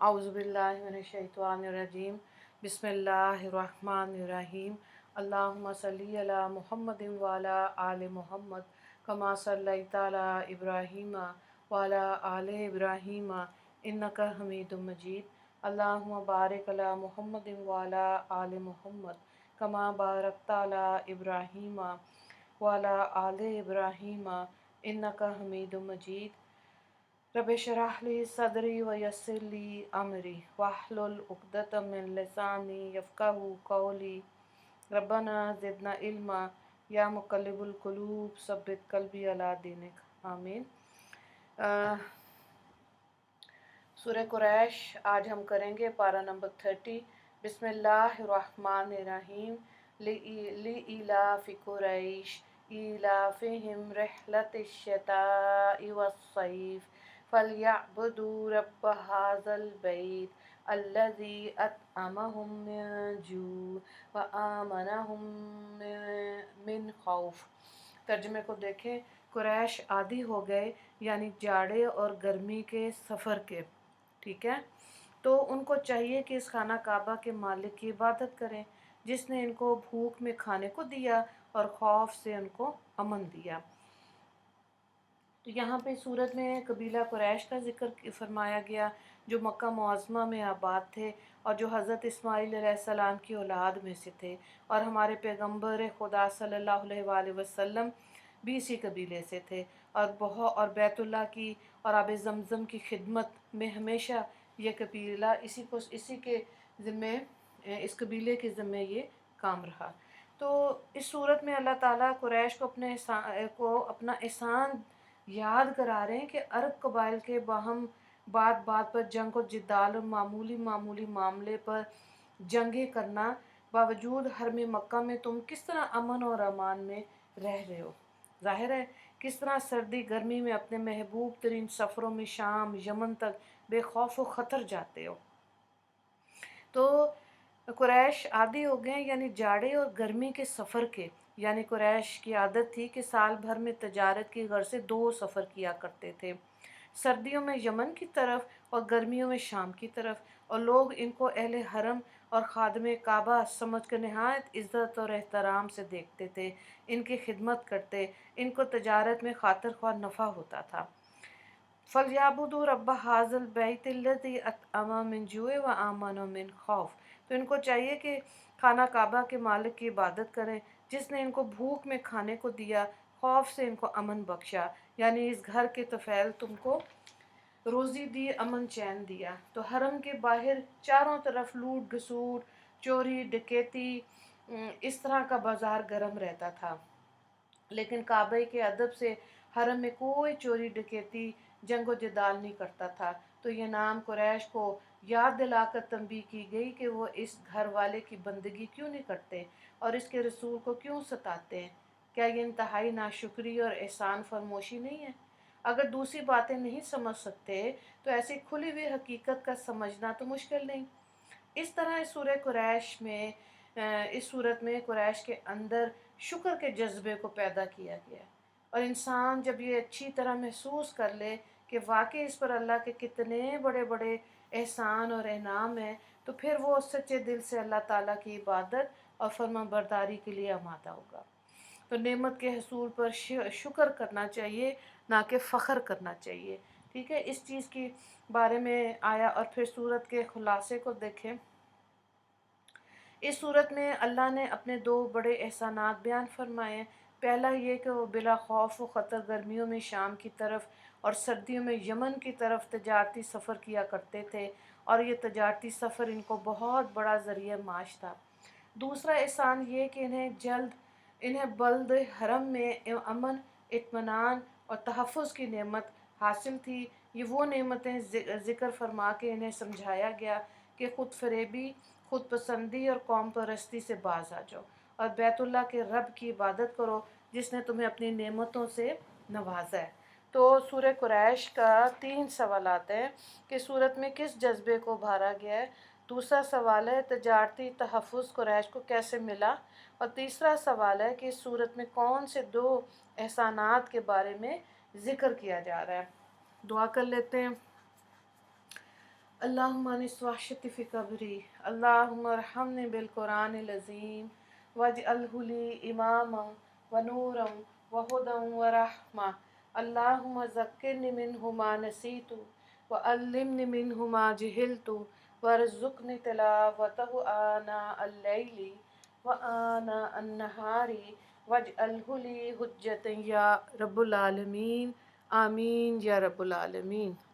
औज़ुबिल्लाहि मिनश्शैतानिर्रजीम बिस्मिल्लाहिर्रहमानिर्रहीम अल्लाहुम्मा सल्ली अला मुहम्मदिन व अला आलि मुहम्मद कमा सल्लैता अला इब्राहीम व अला आलि इब्राहीम इन्नका हमीदुम मजीद अल्लाहुम्मा बारिक अला मुहम्मदिन व अला आलि मुहम्मद कमा बारकता अला इब्राहीम व अला आलि इब्राहीम इन्नका हमीदुम मजीद रब्बि इश्रह ली सदरी व यस्सिर ली अमरी वहलुल उक़दतम मिन लिसानी यफ़क़हू क़ौली रब्बना ज़िदना इल्मा या मुक़ल्लिबुल क़ुलूब सब्बित क़ल्बी अला दीनिक आमीन। सूरह कुरैश आज हम करेंगे पारा नंबर 30। बिस्मिल्लाहिर्रहमानिर्रहीम लिइलाफ़ि कुरैश इलाफ़िहिम रिहलतिश शिताइ वस्सैफ़ फलयअबुदू रब्ब हाज़ल बैत अल्लज़ी अतअमहुम मिन जू व आमनहुम मिन खौफ। तर्जुमे को देखें। कुरैश आदी हो गए यानी जाड़े और गर्मी के सफ़र के, ठीक है। तो उनको चाहिए कि इस खाना काबा के मालिक की इबादत करें जिसने इनको भूख में खाने को दिया और खौफ से उनको अमन दिया। तो यहाँ पे सूरत में कबीला कुरैश का जिक्र फरमाया गया जो मक्का मुअज़्ज़मा में आबाद थे और जो हज़रत इस्माईल अलैहिस्सलाम की औलाद में से थे, और हमारे पैगम्बर खुदा सल्लल्लाहु अलैहि वसल्लम भी इसी कबीले से थे और बैतुल्लाह की और आब ज़मज़म की खिदमत में हमेशा ये कबीला इसी के ज़िम्मे, इस कबीले के ज़िम्मे ये काम रहा। तो इस सूरत में अल्लाह ताला कुरैश को अपना एहसान याद करा रहे हैं कि अरब कबाइल के बाहम बात बात पर जंग और जिदाल और मामूली मामूली मामले पर जंगें करना बावजूद हरम मक्का में तुम किस तरह अमन और अमान में रह रहे हो। ज़ाहिर है किस तरह सर्दी गर्मी में अपने महबूब तरीन सफ़रों में शाम यमन तक बेखौफ व ख़तर जाते हो। तो कुरैश आदी हो गए यानी जाड़े और गर्मी के सफ़र के, यानी कुरैश की आदत थी कि साल भर में तजारत की गर्ज से 2 सफ़र किया करते थे, सर्दियों में यमन की तरफ और गर्मियों में शाम की तरफ। और लोग इनको अहले हरम और खादमे काबा समझ कर नहायत इज़्ज़त और एहतराम से देखते थे, इनकी खिदमत करते, इनको तजारत में खातिर ख्वाह नफ़ा होता था। फलयाबुदू रब्ब हाज़ल बैतिल्लज़ी अतअमहुम मिन जूअ व आमनहुम मिन खौफ। तो इनको चाहिए कि खाना काबा के मालिक की इबादत करें जिसने इनको भूख में खाने को दिया, खौफ से इनको अमन बख्शा, यानी इस घर के तफ़ैल तुमको रोज़ी दी, अमन चैन दिया। तो हरम के बाहर चारों तरफ लूट घसूट, चोरी डकैती, इस तरह का बाज़ार गर्म रहता था, लेकिन काबे के अदब से हरम में कोई चोरी डकैती जंग व जदाल नहीं करता था। तो ये नाम कुरैश को याद दिलाकर तंबीह की गई कि वो इस घर वाले की बंदगी क्यों नहीं करते और इसके रसूल को क्यों सताते हैं। क्या ये इंतहाई नाशुक्री और एहसान फरमोशी नहीं है? अगर दूसरी बातें नहीं समझ सकते तो ऐसी खुली हुई हकीकत का समझना तो मुश्किल नहीं। इस तरह इस सूरत में कुरैश के अंदर शुक्र के जज्बे को पैदा किया गया, और इंसान जब ये अच्छी तरह महसूस कर ले कि वाकई इस पर अल्लाह के कितने बड़े बड़े एहसान और इनाम हैं, तो फिर वो सच्चे दिल से अल्लाह ताला की इबादत और फर्माबरदारी के लिए आमादा होगा। तो नेमत के हसूल पर शुक्र करना चाहिए, ना कि फ़ख्र करना चाहिए। ठीक है, इस चीज़ की बारे में आया। और फिर सूरत के खुलासे को देखें। इस सूरत में अल्लाह ने अपने 2 बड़े एहसानात बयान फरमाए हैं। पहला ये कि वो बिला खौफ व ख़तर गर्मियों में शाम की तरफ और सर्दियों में यमन की तरफ तजारती सफ़र किया करते थे, और ये तजारती सफ़र इनको बहुत बड़ा ज़रिया माश था। दूसरा एहसान ये कि इन्हें बल्द हरम में अमन, इत्मीनान और तहफ़्फ़ुज़ की नेमत हासिल थी। ये वो नेमतें ज़िक्र फरमा के इन्हें समझाया गया कि ख़ुद फ़रेबी, ख़ुद पसंदी और कौम परस्ती से बाज आ जाओ और बैतुल्लाह के रब की इबादत करो जिसने तुम्हें अपनी नेमतों से नवाजा है। तो सूरह कुरैश का 3 सवालात हैं कि सूरत में किस जज्बे को उभारा गया है। दूसरा सवाल है तजारती तहफ़्फ़ुज़ कुरैश को कैसे मिला, और तीसरा सवाल है कि इस सूरत में कौन से 2 एहसानात के बारे में ज़िक्र किया जा रहा है। दुआ कर लेते हैं। اللهم انس وحشتي في قبري اللهم ارحمني بالقرآن العظيم واجعله لي إماما ونورا وهدى ورحمة اللهم ذكرني منه ما نسيت وعلمني منه ما جهلت وارزقني تلاوته آناء الليل وآناء النهار واجعله لي حجة يا رب العالمين آمين يا رب العالمين.